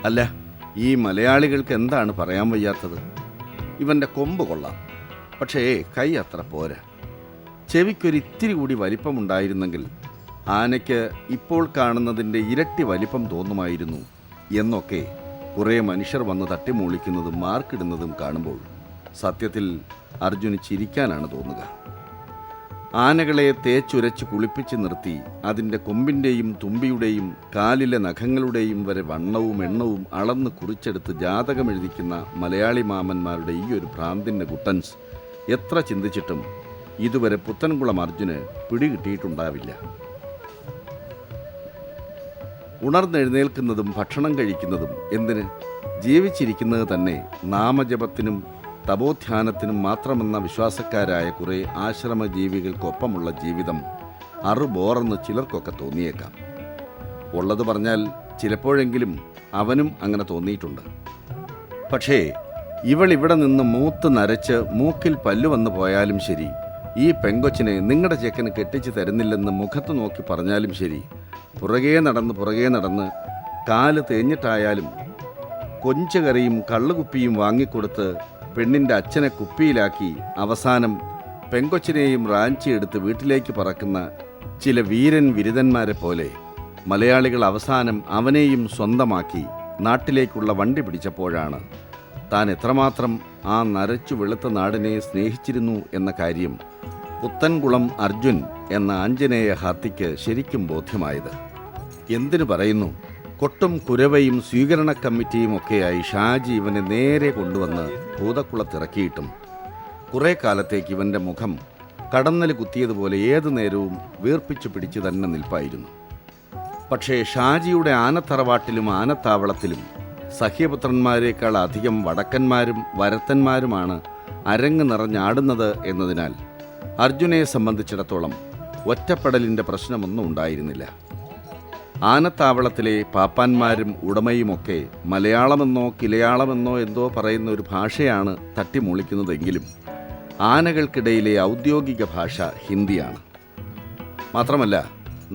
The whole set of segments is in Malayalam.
അല്ല, ഈ മലയാളികൾക്ക് എന്താണ് പറയാൻ വയ്യാത്തത്? ഇവൻ്റെ കൊമ്പ് കൊള്ളാം, പക്ഷേ കൈ അത്ര പോരാ. ചെവിക്കൊരിത്തിരി കൂടി വലിപ്പമുണ്ടായിരുന്നെങ്കിൽ ആനയ്ക്ക് ഇപ്പോൾ കാണുന്നതിൻ്റെ ഇരട്ടി വലിപ്പം തോന്നുമായിരുന്നു എന്നൊക്കെ കുറേ മനുഷ്യർ വന്ന് തട്ടിമൂളിക്കുന്നതും മാർക്കിടുന്നതും കാണുമ്പോൾ സത്യത്തിൽ അർജുന് ചിരിക്കാനാണ് തോന്നുക. ആനകളെ തേച്ചുരച്ച് കുളിപ്പിച്ച് നിർത്തി അതിൻ്റെ കൊമ്പിൻ്റെയും തുമ്പിയുടെയും കാലിലെ നഖങ്ങളുടെയും വരെ വണ്ണവും എണ്ണവും അളന്ന് കുറിച്ചെടുത്ത് ജാതകമെഴുതിക്കുന്ന മലയാളി മാമന്മാരുടെ ഈ ഒരു ഭ്രാന്തിൻ്റെ ഗുട്ടൻസ് എത്ര ചിന്തിച്ചിട്ടും ഇതുവരെ പുത്തൻകുളം അർജുന് പിടികിട്ടിയിട്ടുണ്ടാവില്ല. ഉണർന്നെഴുന്നേൽക്കുന്നതും ഭക്ഷണം കഴിക്കുന്നതും എന്തിന്? ജീവിച്ചിരിക്കുന്നത് തന്നെ നാമജപത്തിനും തപോധ്യാനത്തിനും മാത്രമെന്ന വിശ്വാസക്കാരായ കുറേ ആശ്രമജീവികൾക്കൊപ്പമുള്ള ജീവിതം ബോറെന്ന് ചിലർക്കൊക്കെ തോന്നിയേക്കാം. ഉള്ളത് പറഞ്ഞാൽ ചിലപ്പോഴെങ്കിലും അവനും അങ്ങനെ തോന്നിയിട്ടുണ്ട്. പക്ഷേ ഇവളിവിടെ നിന്ന് മൂത്ത് നരച്ച് മൂക്കിൽ പല്ലു വന്നു പോയാലും ശരി, ഈ പെങ്കൊച്ചിനെ നിങ്ങളുടെ ചെക്കന് കെട്ടിച്ച് തരുന്നില്ലെന്ന് മുഖത്ത് നോക്കി പറഞ്ഞാലും ശരി, പുറകേ നടന്ന് കാല് തേഞ്ഞിട്ടായാലും കൊഞ്ചകറിയും കള്ളുകുപ്പിയും വാങ്ങിക്കൊടുത്ത് പെണ്ണിൻ്റെ അച്ഛനെ കുപ്പിയിലാക്കി അവസാനം പെങ്കൊച്ചിനെയും റാഞ്ചിയെടുത്ത് വീട്ടിലേക്ക് പറക്കുന്ന ചില വീരൻ വിരുദ്ധന്മാരെ പോലെ മലയാളികൾ അവസാനം അവനെയും സ്വന്തമാക്കി നാട്ടിലേക്കുള്ള വണ്ടി പിടിച്ചപ്പോഴാണ് താൻ എത്രമാത്രം ആ നരച്ചു വെളുത്ത നാടിനെ സ്നേഹിച്ചിരുന്നു എന്ന കാര്യം പുത്തൻകുളം അർജുൻ എന്ന ആഞ്ജനേയ ഹാത്തിക്ക് ശരിക്കും ബോധ്യമായത്. എന്തിനു പറയുന്നു, കൊട്ടും കുരവയും സ്വീകരണ കമ്മിറ്റിയും ഒക്കെയായി ഷാജി ഇവനെ നേരെ കൊണ്ടുവന്ന് ഭൂതക്കുളത്തിറക്കിയിട്ടും കുറേ കാലത്തേക്ക് ഇവൻ്റെ മുഖം കടന്നൽ കുത്തിയതുപോലെ ഏതു നേരവും വീർപ്പിച്ചു പിടിച്ചു തന്നെ നിൽപ്പായിരുന്നു. പക്ഷേ ഷാജിയുടെ ആനത്തറവാട്ടിലും ആനത്താവളത്തിലും സഹ്യപുത്രന്മാരെക്കാൾ അധികം വടക്കന്മാരും വരത്തന്മാരുമാണ് അരങ്ങ് നിറഞ്ഞാടുന്നത് എന്നതിനാൽ അർജുനെ സംബന്ധിച്ചിടത്തോളം ഒറ്റപ്പെടലിൻ്റെ പ്രശ്നമൊന്നും ഉണ്ടായിരുന്നില്ല. ആനത്താവളത്തിലെ പാപ്പാന്മാരും ഉടമയുമൊക്കെ മലയാളമെന്നോ കിലയാളമെന്നോ എന്തോ പറയുന്ന ഒരു ഭാഷയാണ് തട്ടിമൂളിക്കുന്നതെങ്കിലും ആനകൾക്കിടയിലെ ഔദ്യോഗിക ഭാഷ ഹിന്ദിയാണ്. മാത്രമല്ല,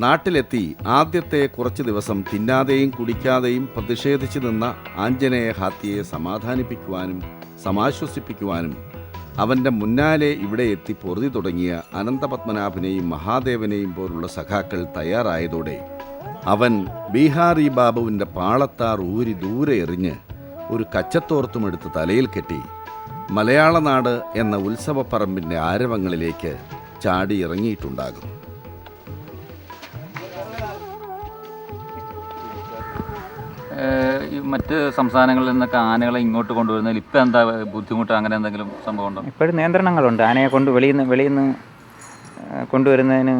നാട്ടിലെത്തി ആദ്യത്തെ കുറച്ച് ദിവസം തിന്നാതെയും കുടിക്കാതെയും പ്രതിഷേധിച്ചു നിന്ന ആഞ്ജനേയ ഹാത്തിയെ സമാധാനിപ്പിക്കുവാനും സമാശ്വസിപ്പിക്കുവാനും അവൻ്റെ മുന്നാലെ ഇവിടെ എത്തി പൊറുതി തുടങ്ങിയ അനന്തപത്മനാഭനെയും മഹാദേവനെയും പോലുള്ള സഖാക്കൾ തയ്യാറായതോടെ അവൻ ബീഹാറി ബാബുവിൻ്റെ പാളത്താർ ഊരി ദൂരെ എറിഞ്ഞ് ഒരു കച്ചത്തോർത്തുമെടുത്ത് തലയിൽ കെട്ടി മലയാളനാട് എന്ന ഉത്സവപ്പറമ്പിൻ്റെ ആരവങ്ങളിലേക്ക് ചാടി ഇറങ്ങിയിട്ടുണ്ടാകും. മറ്റ് സംസ്ഥാനങ്ങളിൽ നിന്നൊക്കെ ആനകളെ ഇങ്ങോട്ട് കൊണ്ടുവരുന്നതിൽ ഇപ്പം എന്താ ബുദ്ധിമുട്ട്, അങ്ങനെ എന്തെങ്കിലും സംഭവം ഉണ്ടോ? ഇപ്പോഴും നിയന്ത്രണങ്ങളുണ്ട്. ആനയെ വെളിയിൽ നിന്ന് കൊണ്ടുവരുന്നതിന്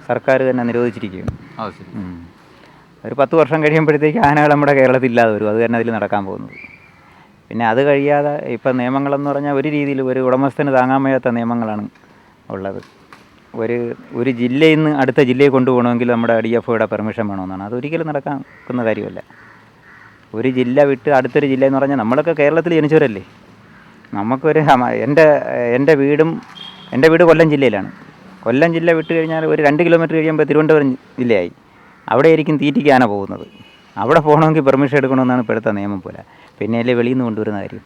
സർക്കാർ തന്നെ നിരോധിച്ചിരിക്കുകയാണ്. ഒരു 10 വർഷം കഴിയുമ്പോഴത്തേക്ക് ആനകൾ നമ്മുടെ കേരളത്തിൽ ഇല്ലാതെ വരും. അത് തന്നെ അതിൽ നടക്കാൻ പോകുന്നത്. പിന്നെ അത് കഴിയാതെ ഇപ്പം നിയമങ്ങളെന്ന് പറഞ്ഞാൽ ഒരു രീതിയിൽ ഒരു ഉടമസ്ഥന് താങ്ങാൻ വയ്യാത്ത നിയമങ്ങളാണ് ഉള്ളത്. ഒരു ജില്ലയിൽ നിന്ന് അടുത്ത ജില്ലയിൽ കൊണ്ടുപോകണമെങ്കിൽ നമ്മുടെ DFOയുടെ പെർമിഷൻ വേണമെന്നാണ്. അതൊരിക്കലും നടക്കുന്ന കാര്യമല്ല. ഒരു ജില്ല വിട്ട് അടുത്തൊരു ജില്ല എന്ന് പറഞ്ഞാൽ നമ്മളൊക്കെ കേരളത്തിൽ ജനിച്ചവരല്ലേ. എൻ്റെ വീട് കൊല്ലം ജില്ലയിലാണ്. കൊല്ലം ജില്ല വിട്ട് കഴിഞ്ഞാൽ ഒരു 2 കിലോമീറ്റർ കഴിയുമ്പോൾ തിരുവനന്തപുരം ജില്ലയായി. അവിടെയായിരിക്കും തീറ്റിക്ക് ആന പോകുന്നത്. അവിടെ പോകണമെങ്കിൽ പെർമിഷൻ എടുക്കണമെന്നാണ് ഇപ്പോഴത്തെ നിയമം പോലെ. പിന്നെയല്ലേ വെളിയിൽ നിന്ന് കൊണ്ടുവരുന്ന കാര്യം.